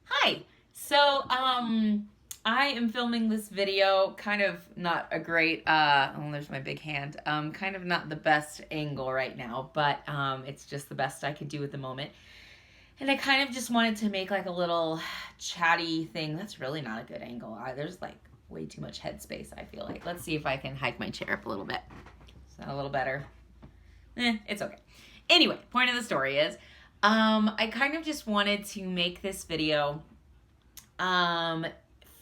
Hi. I am filming this video, kind of not a great, oh, there's my big hand, kind of not the best angle right now, but it's just the best I could do at the moment. And I kind of just wanted to make like a little chatty thing. That's really not a good angle. There's like way too much headspace, I feel like. Let's see if I can hike my chair up a little bit. Is that a little better? It's okay. Anyway, point of the story is, I kind of just wanted to make this video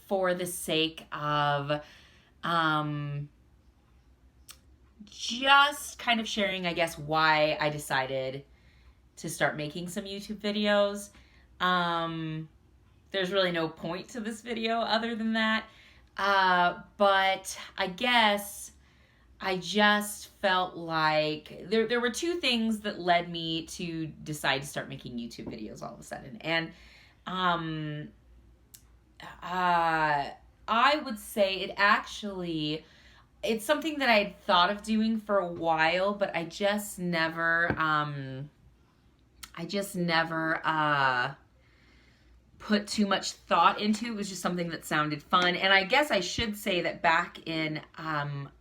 for the sake of just kind of sharing, I guess, why I decided to start making some YouTube videos. There's really no point to this video other than that. But I guess I just felt like there were two things that led me to decide to start making YouTube videos all of a sudden. And I would say it's something that I had thought of doing for a while, but I just never put too much thought into. It was just something that sounded fun. And I guess I should say that back in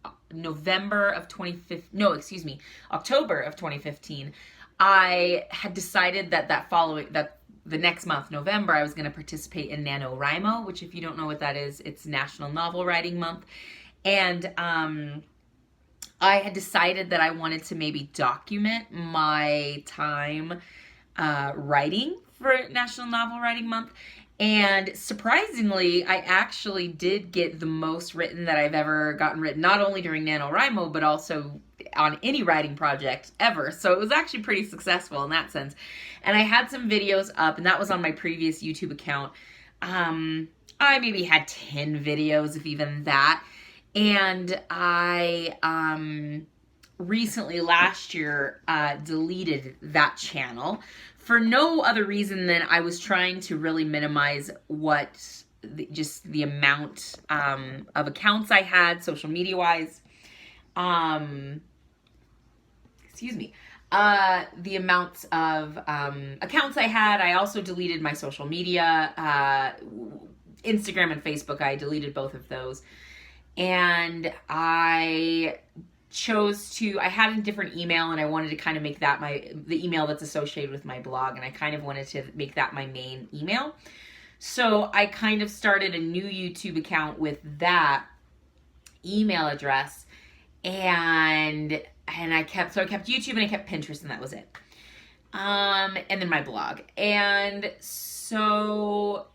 October of 2015, I had decided that the next month, November, I was going to participate in NaNoWriMo, which, if you don't know what that is, it's National Novel Writing Month. And I had decided that I wanted to maybe document my time writing for National Novel Writing Month. And surprisingly, I actually did get the most written that I've ever gotten written, not only during NaNoWriMo, but also on any writing project ever. So it was actually pretty successful in that sense. And I had some videos up, and that was on my previous YouTube account. I maybe had 10 videos, if even that. And I recently, last year, deleted that channel for no other reason than I was trying to really minimize just the amount of accounts I had, social media-wise. The amounts of accounts I had. I also deleted my social media, Instagram and Facebook. I deleted both of those. And I had a different email, and I wanted to kind of make that the email that's associated with my blog, and I kind of wanted to make that my main email. So I kind of started a new YouTube account with that email address, and I kept YouTube and I kept Pinterest, and that was it. And then my blog. And so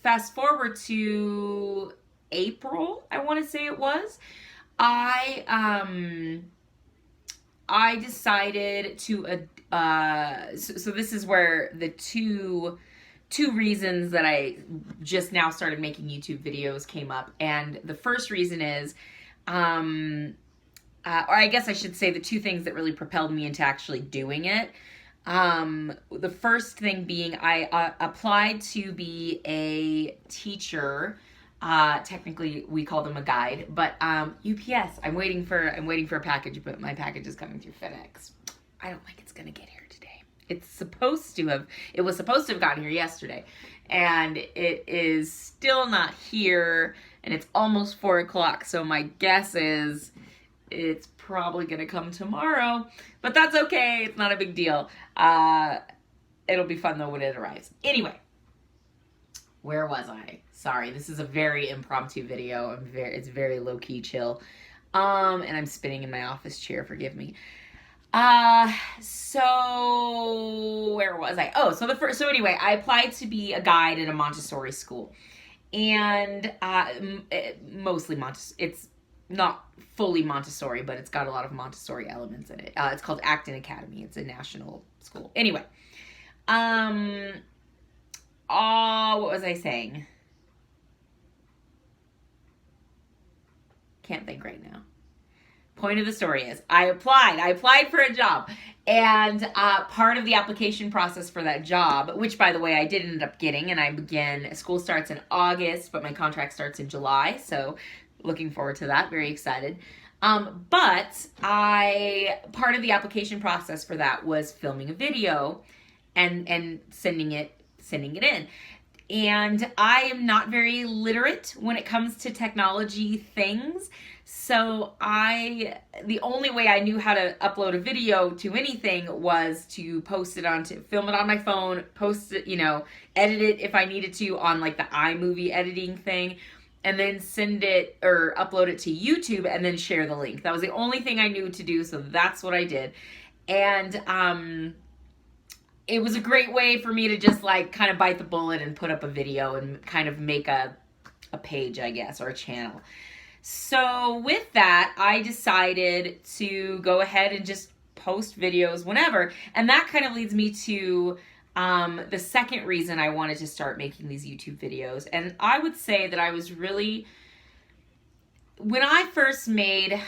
fast forward to April, I want to say it was, I decided to, so this is where the two reasons that I just now started making YouTube videos came up. And the first reason is, or I guess I should say the two things that really propelled me into actually doing it. The first thing being, I applied to be a teacher. Technically we call them a guide, but UPS. I'm waiting for a package, but my package is coming through FedEx. I don't think it's gonna get here today. It was supposed to have gotten here yesterday, and it is still not here, and it's almost 4 o'clock. So my guess is it's probably gonna come tomorrow, but that's okay. It's not a big deal. It'll be fun though when it arrives. Anyway, where was I? Sorry, this is a very impromptu video. It's very low-key chill. And I'm spinning in my office chair, forgive me. So where was I? Oh, so anyway, I applied to be a guide at a Montessori school. And mostly it's not fully Montessori, but it's got a lot of Montessori elements in it. It's called Acton Academy. It's a national school. Anyway, what was I saying? Can't think right now. Point of the story is, I applied for a job, and part of the application process for that job, which by the way I did end up getting, and school starts in August, but my contract starts in July, so looking forward to that, very excited. But part of the application process for that was filming a video and sending it in. And I am not very literate when it comes to technology things. So the only way I knew how to upload a video to anything was to film it on my phone, post it, edit it if I needed to on like the iMovie editing thing, and then send it or upload it to YouTube and then share the link. That was the only thing I knew to do. So that's what I did. And, it was a great way for me to just like kind of bite the bullet and put up a video and kind of make a page, I guess, or a channel. So with that, I decided to go ahead and just post videos whenever. And that kind of leads me to the second reason I wanted to start making these YouTube videos. And I would say that I was really... When I first posted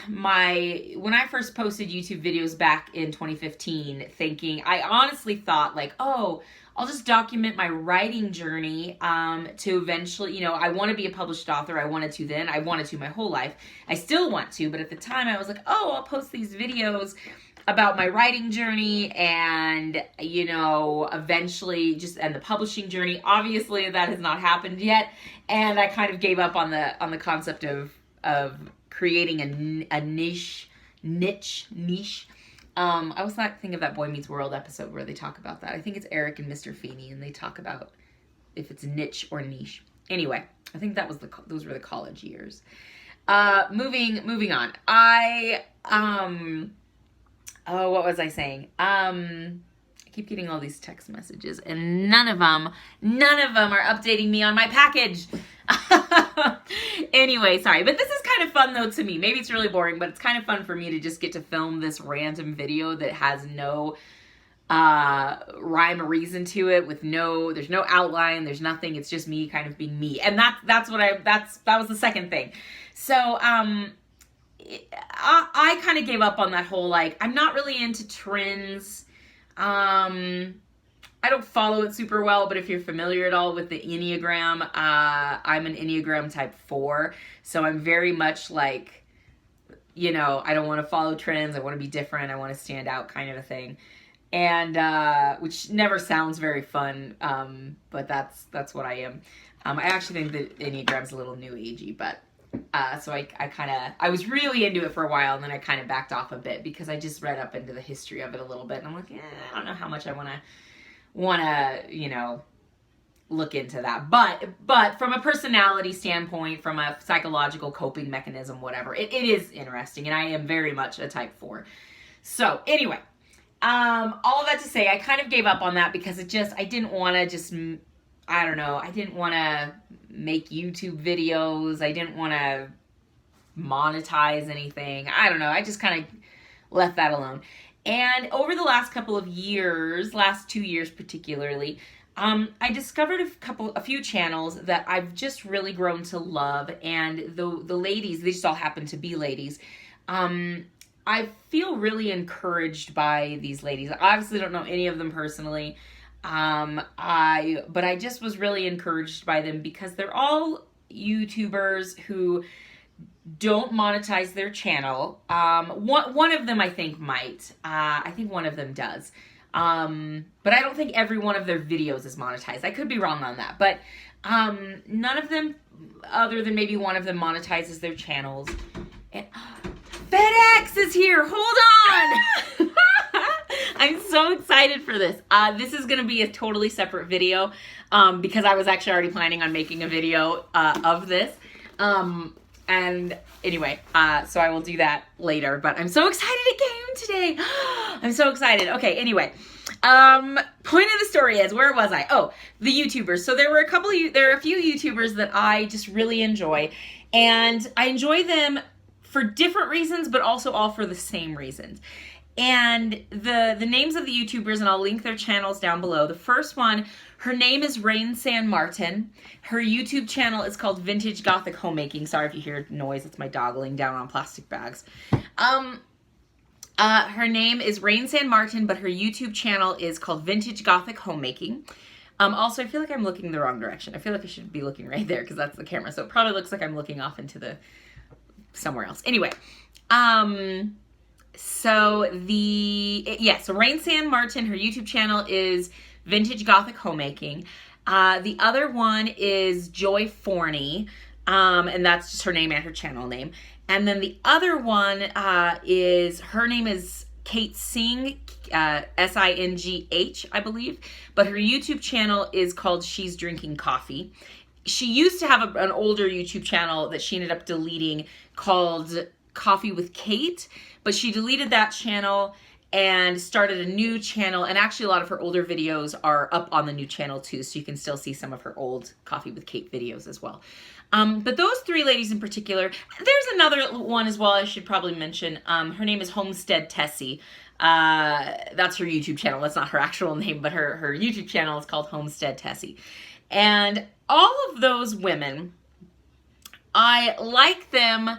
YouTube videos back in 2015, I honestly thought like, oh, I'll just document my writing journey to eventually, I want to be a published author. I wanted to then. I wanted to my whole life. I still want to, but at the time I was like, oh, I'll post these videos about my writing journey and, eventually and the publishing journey. Obviously that has not happened yet. And I kind of gave up on the concept of creating a niche. I always think of that Boy Meets World episode where they talk about that. I think it's Eric and Mr. Feeney, and they talk about if it's niche or niche. Anyway, I think those were the college years. Moving on. What was I saying? I keep getting all these text messages, and none of them are updating me on my package. Anyway, sorry, but this is kind of fun though to me. Maybe it's really boring, but it's kind of fun for me to just get to film this random video that has no rhyme or reason to it, there's no outline, there's nothing. It's just me kind of being me, and that was the second thing. So I kind of gave up on that whole like I'm not really into trends. I don't follow it super well, but if you're familiar at all with the Enneagram, I'm an Enneagram type 4. So I'm very much like, I don't want to follow trends. I want to be different. I want to stand out kind of a thing. And, which never sounds very fun. But that's what I am. I actually think that Enneagram's a little new agey, but, so I was really into it for a while, and then I kind of backed off a bit because I just read up into the history of it a little bit. And I'm like, I don't know how much I want to look into that. But from a personality standpoint, from a psychological coping mechanism, whatever, it is interesting, and I am very much a type 4. So anyway, all of that to say, I kind of gave up on that because I didn't want to I didn't want to make YouTube videos. I didn't want to monetize anything. I don't know. I just kind of left that alone. And over the last couple of years, last 2 years particularly, I discovered a few channels that I've just really grown to love. And the ladies, they just all happen to be ladies. I feel really encouraged by these ladies. I obviously don't know any of them personally. But I just was really encouraged by them because they're all YouTubers who don't monetize their channel. One of them I think might. I think one of them does. But I don't think every one of their videos is monetized. I could be wrong on that. But none of them, other than maybe one of them, monetizes their channels. And FedEx is here! Hold on! I'm so excited for this. This is going to be a totally separate video because I was actually already planning on making a video of this. And anyway, so I will do that later, but I'm so excited it came today. I'm so excited. Okay, anyway, point of the story is, where was I? Oh, the YouTubers. So there are a few YouTubers that I just really enjoy, and I enjoy them for different reasons, but also all for the same reasons. And the names of the YouTubers, and I'll link their channels down below. The first one, her name is Rain San Martin. Her YouTube channel is called Vintage Gothic Homemaking. Sorry if you hear noise, it's my dog laying down on plastic bags. Her name is Rain San Martin, but her YouTube channel is called Vintage Gothic Homemaking. Also, I feel like I'm looking the wrong direction. I feel like I should be looking right there because that's the camera. So it probably looks like I'm looking off into the somewhere else. Anyway, so Rain San Martin, her YouTube channel is Vintage Gothic Homemaking. The other one is Joy Forney, and that's just her name and her channel name. And then the other one her name is Kate Singh, Singh, I believe, but her YouTube channel is called She's Drinking Coffee. She used to have an older YouTube channel that she ended up deleting called Coffee with Kate, but she deleted that channel and started a new channel, and actually a lot of her older videos are up on the new channel too, so you can still see some of her old Coffee with Kate videos as well. But those three ladies in particular, there's another one as well I should probably mention. Her name is Homestead Tessie. That's her YouTube channel. That's not her actual name, but her YouTube channel is called Homestead Tessie. And all of those women, I like them.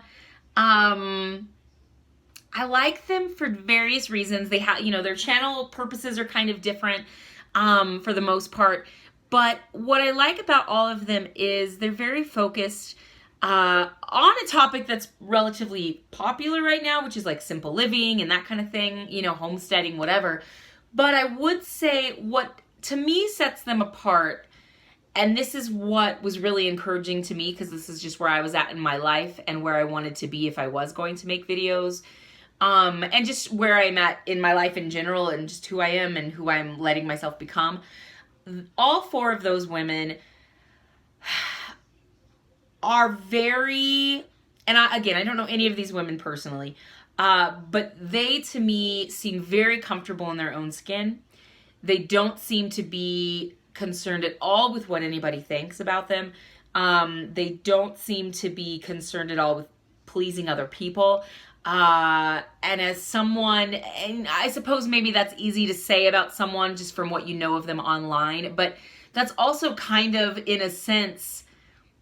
I like them for various reasons. They have, their channel purposes are kind of different for the most part. But what I like about all of them is they're very focused on a topic that's relatively popular right now, which is like simple living and that kind of thing, homesteading, whatever. But I would say what to me sets them apart, and this is what was really encouraging to me, because this is just where I was at in my life and where I wanted to be if I was going to make videos. And just where I'm at in my life in general, and just who I am and who I'm letting myself become. All four of those women are very, and I don't know any of these women personally, but they, to me, seem very comfortable in their own skin. They don't seem to be concerned at all with what anybody thinks about them. They don't seem to be concerned at all with pleasing other people. And as someone, and I suppose maybe that's easy to say about someone just from what you know of them online, but that's also kind of, in a sense,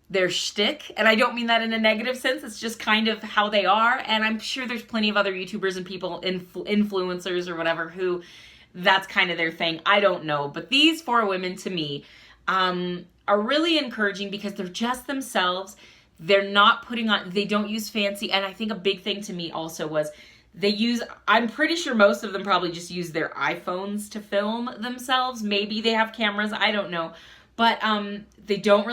their shtick. And I don't mean that in a negative sense. It's just kind of how they are. And I'm sure there's plenty of other YouTubers and people, influencers or whatever, who that's kind of their thing. I don't know. But these four women, to me, are really encouraging because they're just themselves. They're not putting on, they don't use fancy. And I think a big thing to me also was I'm pretty sure most of them probably just use their iPhones to film themselves. Maybe they have cameras, I don't know. But they don't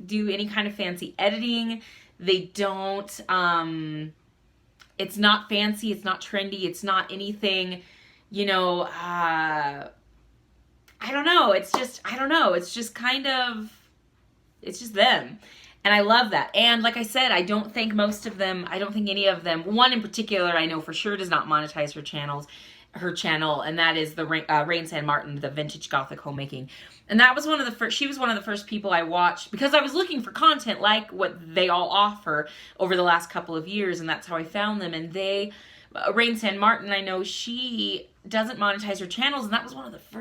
do any kind of fancy editing. They don't, it's not fancy, it's not trendy, it's not anything, I don't know. It's just kind of, it's just them. And I love that. And like I said, I don't think any of them, one in particular I know for sure does not monetize her channel, and that is the Rain San Martin, the Vintage Gothic Homemaking. And that was she was one of the first people I watched because I was looking for content like what they all offer over the last couple of years, and that's how I found them. And Rain San Martin, I know she doesn't monetize her channels, and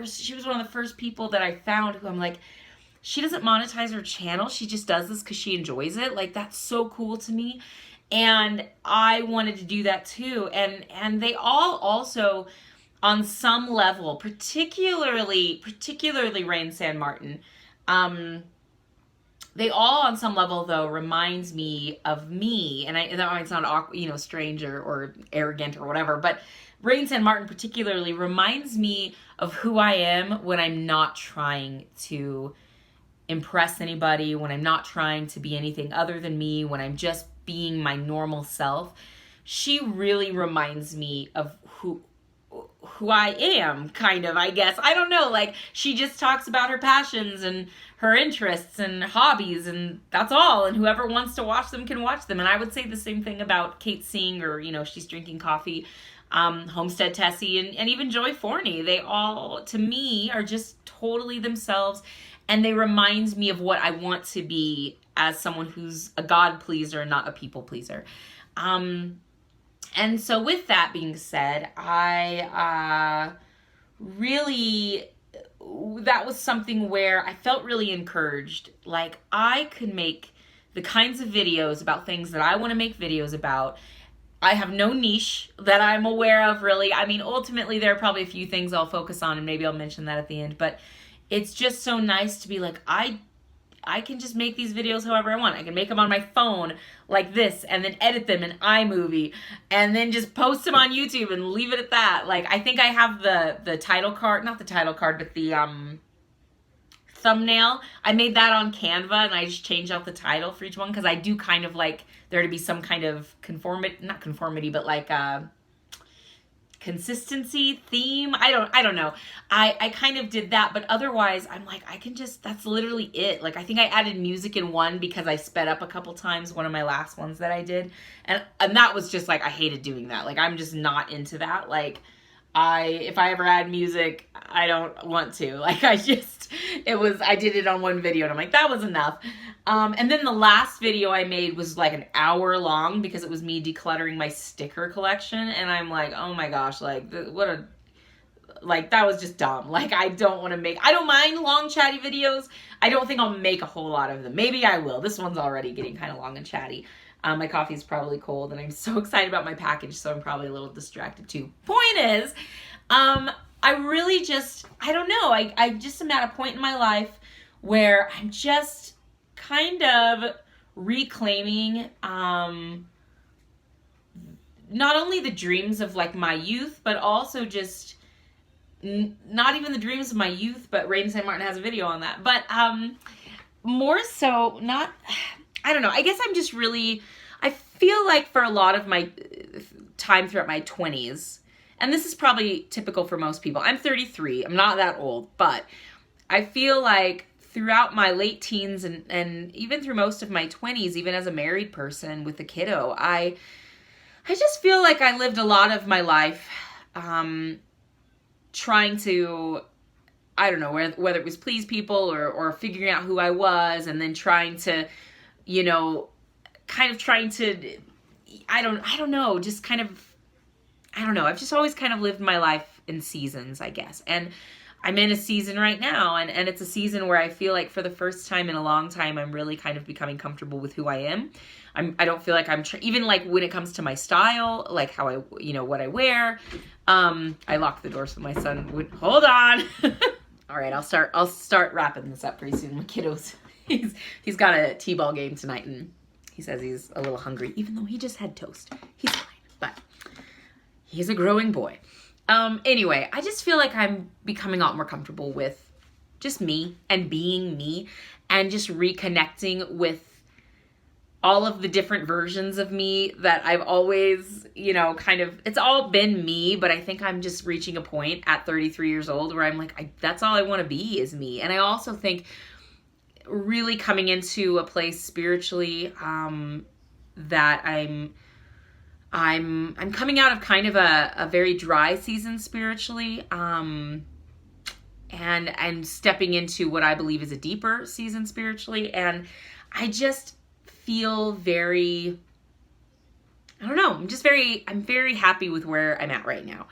she was one of the first people that I found who I'm like, she doesn't monetize her channel. She just does this because she enjoys it. Like, that's so cool to me. And I wanted to do that too. And they all also, on some level, particularly Rain San Martin, they all on some level though reminds me of me. And that might sound awkward, strange or arrogant or whatever, but Rain San Martin particularly reminds me of who I am when I'm not trying to impress anybody, when I'm not trying to be anything other than me, when I'm just being my normal self. She really reminds me of who I am, kind of, I guess. I don't know, like, she just talks about her passions and her interests and hobbies, and that's all, and whoever wants to watch them can watch them. And I would say the same thing about Kate Singh, or, She's Drinking Coffee, Homestead Tessie, and even Joy Forney. They all, to me, are just totally themselves. And they remind me of what I want to be as someone who's a God pleaser, not a people pleaser. And so with that being said, that was something where I felt really encouraged. Like, I could make the kinds of videos about things that I want to make videos about. I have no niche that I'm aware of, really. I mean, ultimately, there are probably a few things I'll focus on, and maybe I'll mention that at the end, but it's just so nice to be like, I I can just make these videos however I want. I can make them on my phone like this and then edit them in iMovie and then just post them on YouTube and leave it at that. Like, I think I have the title card, not the title card, but the thumbnail. I made that on Canva and I just changed out the title for each one because I do kind of like there to be some kind of not conformity, but like consistency, theme. I don't know. I kind of did that, but otherwise I'm like, I can just, that's literally it. Like, I think I added music in one because I sped up a couple times, one of my last ones that I did. And that was just like, I hated doing that. Like, I'm just not into that. Like, if I ever add music, I don't want to. Like, I did it on one video and I'm like, that was enough. And then the last video I made was like an hour long because it was me decluttering my sticker collection. And I'm like, oh my gosh, like, that was just dumb. Like, I don't mind long chatty videos. I don't think I'll make a whole lot of them. Maybe I will. This one's already getting kind of long and chatty. My coffee's probably cold and I'm so excited about my package, so I'm probably a little distracted too. Point is, I really just, I don't know. I just am at a point in my life where I'm just kind of reclaiming, not only the dreams of like my youth, but also just not even the dreams of my youth, but Rain St. Martin has a video on that. But, more so not, I don't know. I guess I'm just really, I feel like for a lot of my time throughout my 20s, and this is probably typical for most people. I'm 33. I'm not that old, but I feel like throughout my late teens and even through most of my 20s, even as a married person with a kiddo, I just feel like I lived a lot of my life trying to, I don't know, whether it was please people or figuring out who I was, and then trying to, you know, kind of trying to, I don't know, just kind of, I don't know. I've just always kind of lived my life in seasons, I guess. And I'm in a season right now, and it's a season where I feel like for the first time in a long time, I'm really kind of becoming comfortable with who I am. I don't feel like even like when it comes to my style, like how I, you know, what I wear. I locked the door so my son would, hold on. All right, I'll start wrapping this up pretty soon. My kiddo's, he's got a t-ball game tonight, and he says he's a little hungry, even though he just had toast. He's fine, but he's a growing boy. Anyway, I just feel like I'm becoming a lot more comfortable with just me and being me and just reconnecting with all of the different versions of me that I've always, you know, kind of, it's all been me, but I think I'm just reaching a point at 33 years old where I'm like, that's all I want to be is me. And I also think really coming into a place spiritually, that I'm coming out of kind of a very dry season spiritually, and stepping into what I believe is a deeper season spiritually. And I just feel very, I don't know, I'm very happy with where I'm at right now.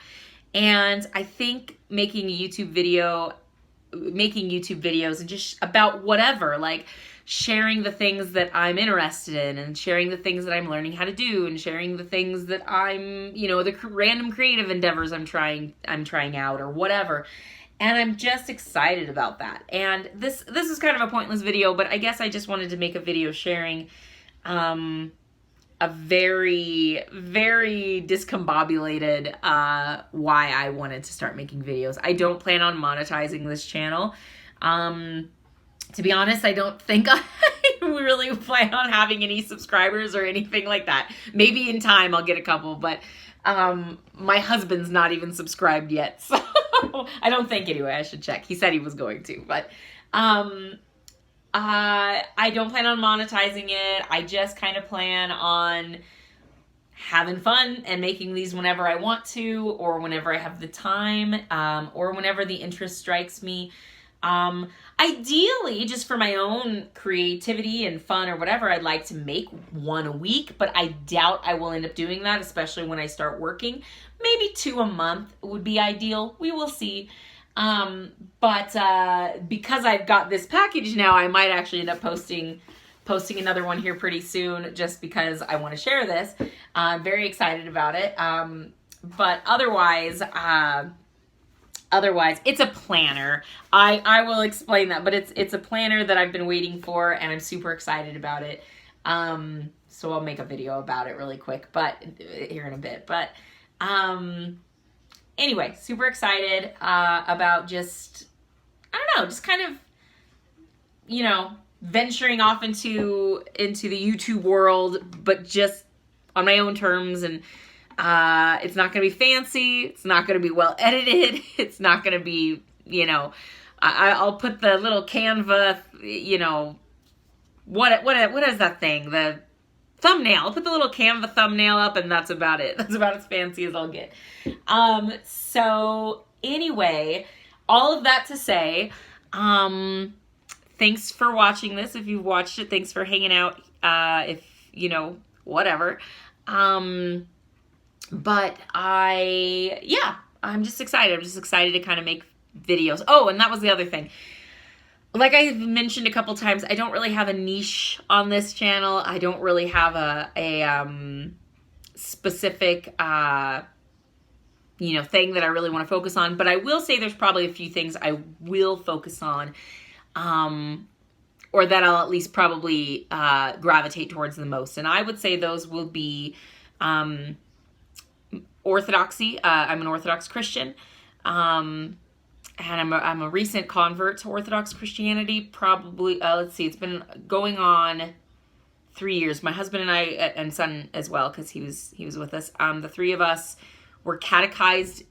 And I think making YouTube videos and just about whatever, like sharing the things that I'm interested in and sharing the things that I'm learning how to do and sharing the things that I'm, you know, the random creative endeavors I'm trying out or whatever. And I'm just excited about that. And this is kind of a pointless video, but I guess I just wanted to make a video sharing a very, very discombobulated why I wanted to start making videos. I don't plan on monetizing this channel. To be honest, I don't think I really plan on having any subscribers or anything like that. Maybe in time I'll get a couple, but my husband's not even subscribed yet, so I don't think anyway. I should check. He said he was going to, but I don't plan on monetizing it. I just kind of plan on having fun and making these whenever I want to, or whenever I have the time, or whenever the interest strikes me. Ideally, just for my own creativity and fun or whatever, I'd like to make one a week, but I doubt I will end up doing that, especially when I start working. Maybe 2 a month would be ideal. We will see. But because I've got this package now, I might actually end up posting another one here pretty soon, just because I want to share this. I'm very excited about it. But otherwise, otherwise, it's a planner. I will explain that, but it's a planner that I've been waiting for, and I'm super excited about it. So I'll make a video about it really quick, but here in a bit. But anyway, super excited about just, I don't know, just kind of, you know, venturing off into the YouTube world, but just on my own terms. And it's not going to be fancy. It's not going to be well edited. It's not going to be, you know, I'll put the little Canva, you know, what is that thing? The thumbnail. I'll put the little Canva thumbnail up, and that's about it. That's about as fancy as I'll get. So anyway, all of that to say, thanks for watching this. If you've watched it, thanks for hanging out. If, you know, whatever. But I'm just excited. I'm just excited to kind of make videos. Oh, and that was the other thing. Like I've mentioned a couple times, I don't really have a niche on this channel. I don't really have a specific, you know, thing that I really want to focus on. But I will say there's probably a few things I will focus on, or that I'll at least probably gravitate towards the most. And I would say those will be orthodoxy. I'm an Orthodox Christian. And I'm a recent convert to Orthodox Christianity. Probably, let's see, it's been going on 3 years. My husband and I, and son as well, because he was with us. The three of us were catechized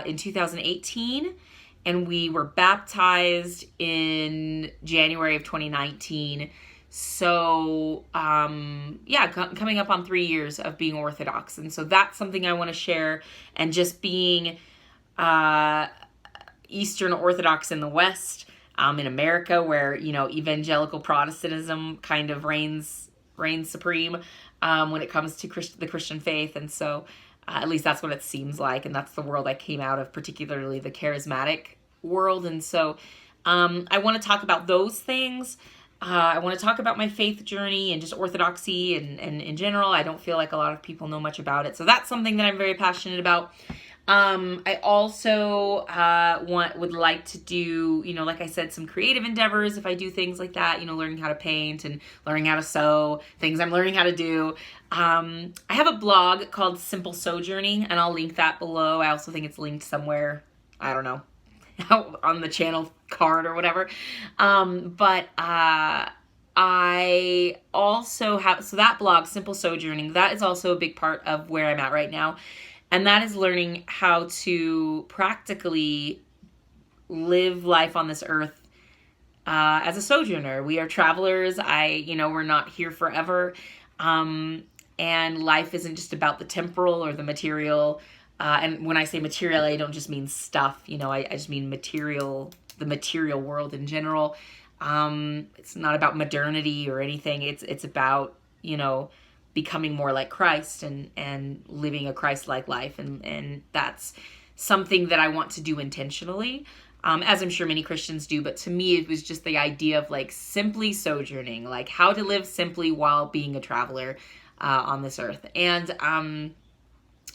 in 2018, and we were baptized in January of 2019. So, yeah, coming up on 3 years of being Orthodox. And so that's something I want to share. And just being Eastern Orthodox in the West, in America, where, you know, evangelical Protestantism kind of reigns supreme when it comes to the Christian faith. And so at least that's what it seems like. And that's the world I came out of, particularly the charismatic world. And so I want to talk about those things. I want to talk about my faith journey and just orthodoxy and in general. I don't feel like a lot of people know much about it. So that's something that I'm very passionate about. I also would like to do, you know, like I said, some creative endeavors if I do things like that, you know, learning how to paint and learning how to sew, things I'm learning how to do. I have a blog called Simple Sojourning, and I'll link that below. I also think it's linked somewhere, I don't know, on the channel card or whatever. But I also have, so that blog, Simple Sojourning, that is also a big part of where I'm at right now. And that is learning how to practically live life on this earth as a sojourner. We are travelers. We're not here forever. And life isn't just about the temporal or the material. And when I say material, I don't just mean stuff. You know, I just mean material, the material world in general. It's not about modernity or anything. It's about, you know, becoming more like Christ and living a Christ-like life. And that's something that I want to do intentionally, as I'm sure many Christians do. But to me, it was just the idea of like simply sojourning, like how to live simply while being a traveler on this earth. And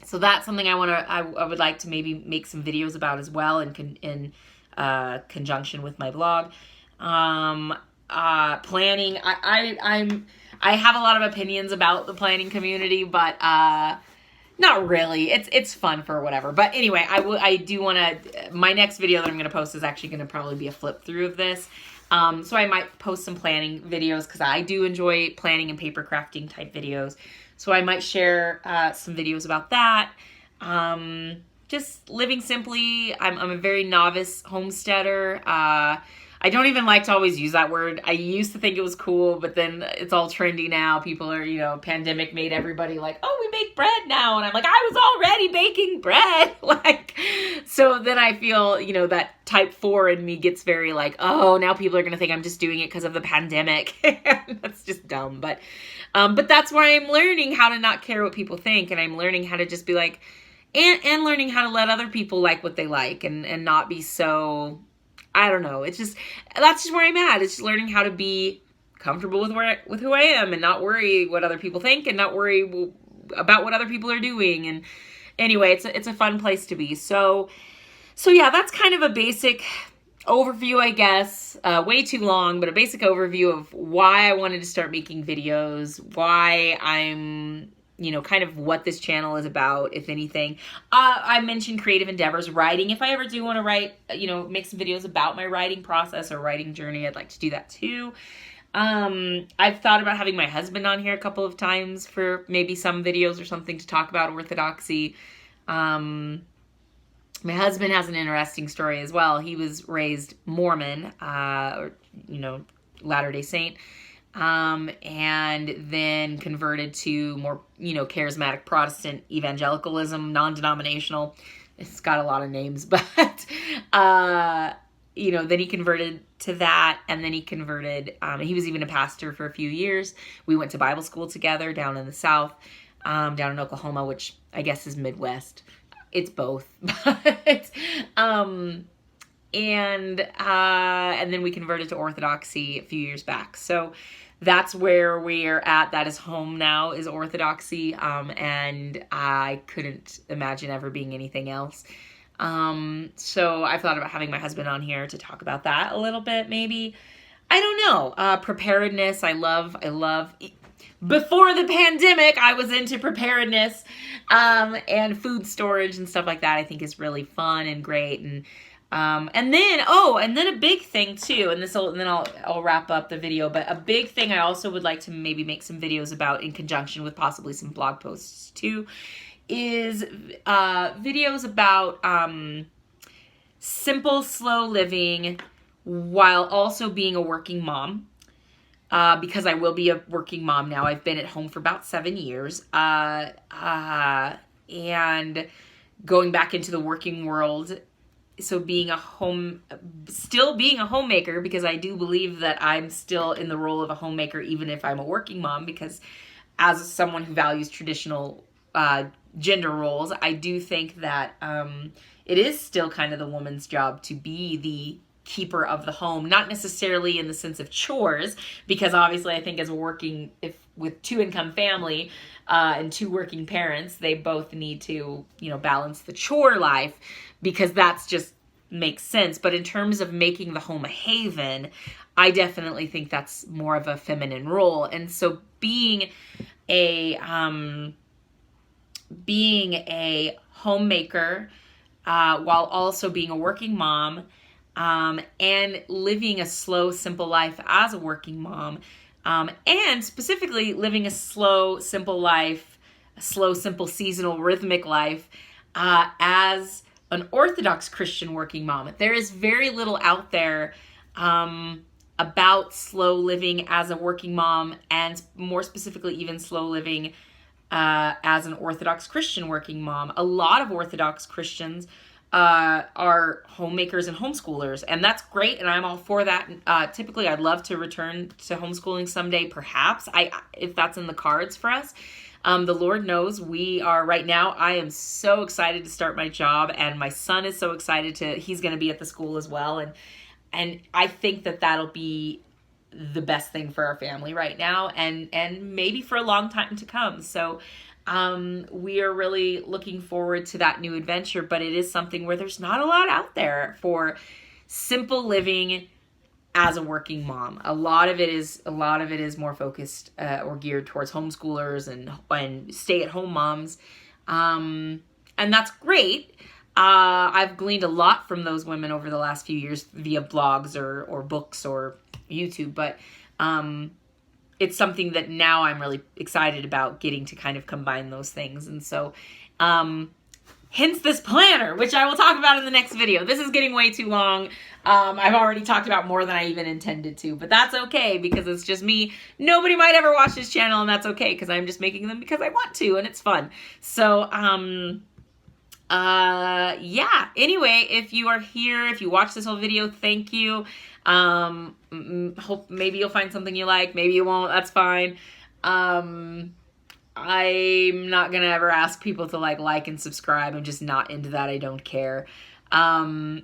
so that's something I would like to maybe make some videos about as well in conjunction with my blog. Planning, I have a lot of opinions about the planning community, but not really. It's fun for whatever. But anyway, I do want to, my next video that I'm going to post is actually going to probably be a flip through of this. So I might post some planning videos because I do enjoy planning and paper crafting type videos. So I might share some videos about that. Just living simply. I'm a very novice homesteader. I don't even like to always use that word. I used to think it was cool, but then it's all trendy now. People are, you know, pandemic made everybody like, oh, we make bread now. And I'm like, I was already baking bread. Like, so then I feel, you know, that type 4 in me gets very like, oh, now people are going to think I'm just doing it because of the pandemic. That's just dumb. But that's where I'm learning how to not care what people think. And I'm learning how to just be like, and learning how to let other people like what they like and not be so, I don't know. It's just, that's just where I'm at. It's just learning how to be comfortable with who I am and not worry what other people think and not worry about what other people are doing. And anyway, it's a fun place to be. So So yeah, that's kind of a basic overview, I guess. Way too long, but a basic overview of why I wanted to start making videos, why I'm, you know, kind of what this channel is about, if anything. I mentioned creative endeavors, writing. If I ever do want to write, you know, make some videos about my writing process or writing journey, I'd like to do that too. I've thought about having my husband on here a couple of times for maybe some videos or something to talk about orthodoxy. My husband has an interesting story as well. He was raised Mormon, or, you know, Latter-day Saint, and then converted to more, you know, charismatic Protestant evangelicalism, non-denominational. It's got a lot of names, but, you know, then he converted to that, and then he converted, he was even a pastor for a few years. We went to Bible school together down in the South, down in Oklahoma, which I guess is Midwest. It's both. But, and then we converted to orthodoxy a few years back. So that's where we're at. That is home now, is orthodoxy. And I couldn't imagine ever being anything else. So I've thought about having my husband on here to talk about that a little bit, maybe. I don't know. Preparedness. I love. Before the pandemic, I was into preparedness, and food storage and stuff like that. I think is really fun and great. And then a big thing too, and then I'll wrap up the video, but a big thing I also would like to maybe make some videos about in conjunction with possibly some blog posts too, is videos about simple, slow living while also being a working mom. Because I will be a working mom now. I've been at home for about 7 years. And going back into the working world. So still being a homemaker, because I do believe that I'm still in the role of a homemaker, even if I'm a working mom, because as someone who values traditional gender roles, I do think that it is still kind of the woman's job to be the keeper of the home, not necessarily in the sense of chores, because obviously I think as a working, with 2-income family and 2 working parents, they both need to, you know, balance the chore life, because that's just makes sense. But in terms of making the home a haven, I definitely think that's more of a feminine role. And so being a homemaker while also being a working mom, and living a slow, simple life as a working mom, and specifically living a slow, simple life, a slow, simple, seasonal, rhythmic life, as an Orthodox Christian working mom. There is very little out there about slow living as a working mom, and more specifically even slow living as an Orthodox Christian working mom. A lot of Orthodox Christians are homemakers and homeschoolers, and that's great, and I'm all for that. Typically, I'd love to return to homeschooling someday, perhaps, if that's in the cards for us. The Lord knows we are right now. I am so excited to start my job, and my son is so excited he's going to be at the school as well, and I think that that'll be the best thing for our family right now, and maybe for a long time to come. So we are really looking forward to that new adventure, but it is something where there's not a lot out there for simple living as a working mom. A lot of it is more focused or geared towards homeschoolers and stay-at-home moms, and that's great. I've gleaned a lot from those women over the last few years via blogs or books or YouTube, but it's something that now I'm really excited about, getting to kind of combine those things. And so, hence this planner, which I will talk about in the next video. This is getting way too long. I've already talked about more than I even intended to, but that's okay, because it's just me. Nobody might ever watch this channel, and that's okay, because I'm just making them because I want to, and it's fun. So, yeah. Anyway, if you are here, if you watch this whole video, thank you. Hope maybe you'll find something you like, maybe you won't, that's fine. I'm not gonna ever ask people to like and subscribe. I'm just not into that. I don't care. And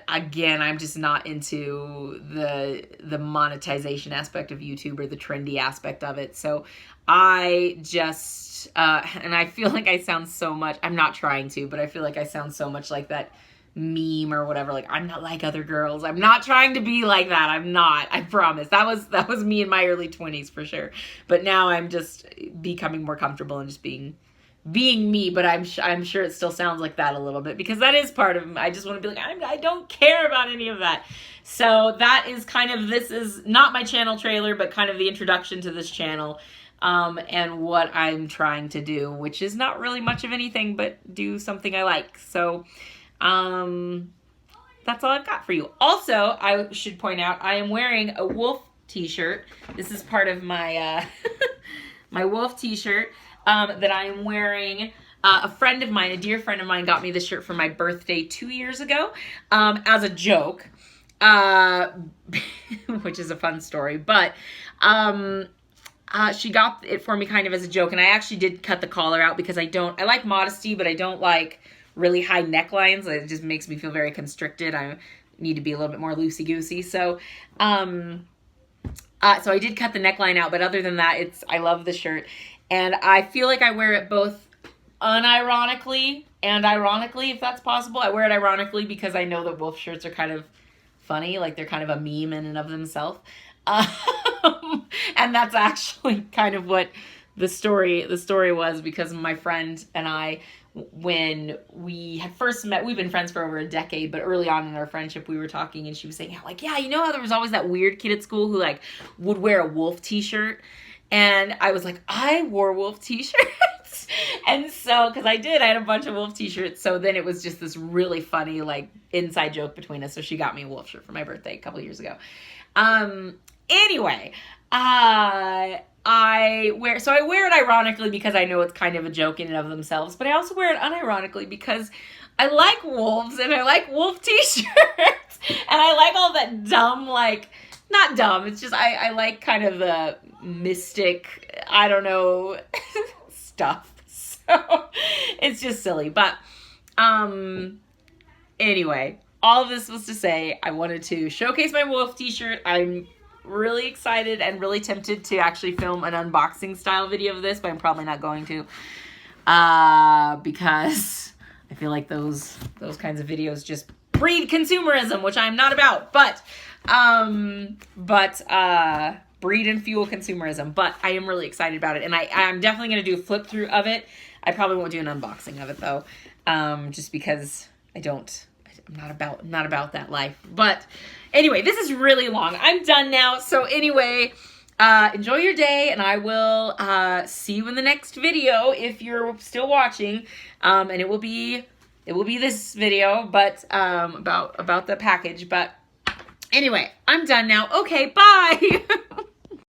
again, I'm just not into the monetization aspect of YouTube or the trendy aspect of it. So I just, and I feel like I sound so much, I'm not trying to, but I feel like I sound so much like that meme or whatever. Like, I'm not like other girls. I'm not trying to be like that. I'm not. I promise. That was me in my early 20s for sure. But now I'm just becoming more comfortable and just being me, but I'm sure it still sounds like that a little bit, because that is part of me. I just want to be like, I don't care about any of that. So that is kind of, this is not my channel trailer, but kind of the introduction to this channel, and what I'm trying to do, which is not really much of anything, but do something I like. So that's all I've got for you. Also, I should point out, I am wearing a wolf t-shirt. This is part of my my wolf t-shirt that I am wearing. A friend of mine, a dear friend of mine, got me this shirt for my birthday 2 years ago, as a joke, which is a fun story, but she got it for me kind of as a joke, and I actually did cut the collar out because I like modesty, but I don't like really high necklines. It just makes me feel very constricted. I need to be a little bit more loosey-goosey. So I did cut the neckline out, but other than that, I love the shirt. And I feel like I wear it both unironically and ironically, if that's possible. I wear it ironically because I know that wolf shirts are kind of funny, like they're kind of a meme in and of themselves. And that's actually kind of what the story was, because my friend and I, when we had first met, we've been friends for over a decade, but early on in our friendship, we were talking and she was saying, like, yeah, you know how there was always that weird kid at school who like would wear a wolf t-shirt? And I was like, I wore wolf t-shirts. And so, because I had a bunch of wolf t-shirts. So then it was just this really funny, like, inside joke between us. So she got me a wolf shirt for my birthday a couple years ago. Anyway, I wear it ironically because I know it's kind of a joke in and of themselves. But I also wear it unironically because I like wolves and I like wolf t-shirts. And I like all that dumb, like, not dumb, it's just I like kind of the mystic, I don't know, stuff. So it's just silly. But anyway, all of this was to say I wanted to showcase my wolf t-shirt. I'm really excited and really tempted to actually film an unboxing style video of this, but I'm probably not going to, because I feel like those kinds of videos just breed consumerism, which I'm not about. But breed and fuel consumerism. But I am really excited about it, and I'm definitely going to do a flip through of it. I probably won't do an unboxing of it though, just because I'm not about that life. But anyway, this is really long. I'm done now. So anyway, enjoy your day, and I will see you in the next video if you're still watching. And it will be this video, but about the package. But anyway, I'm done now. Okay, bye.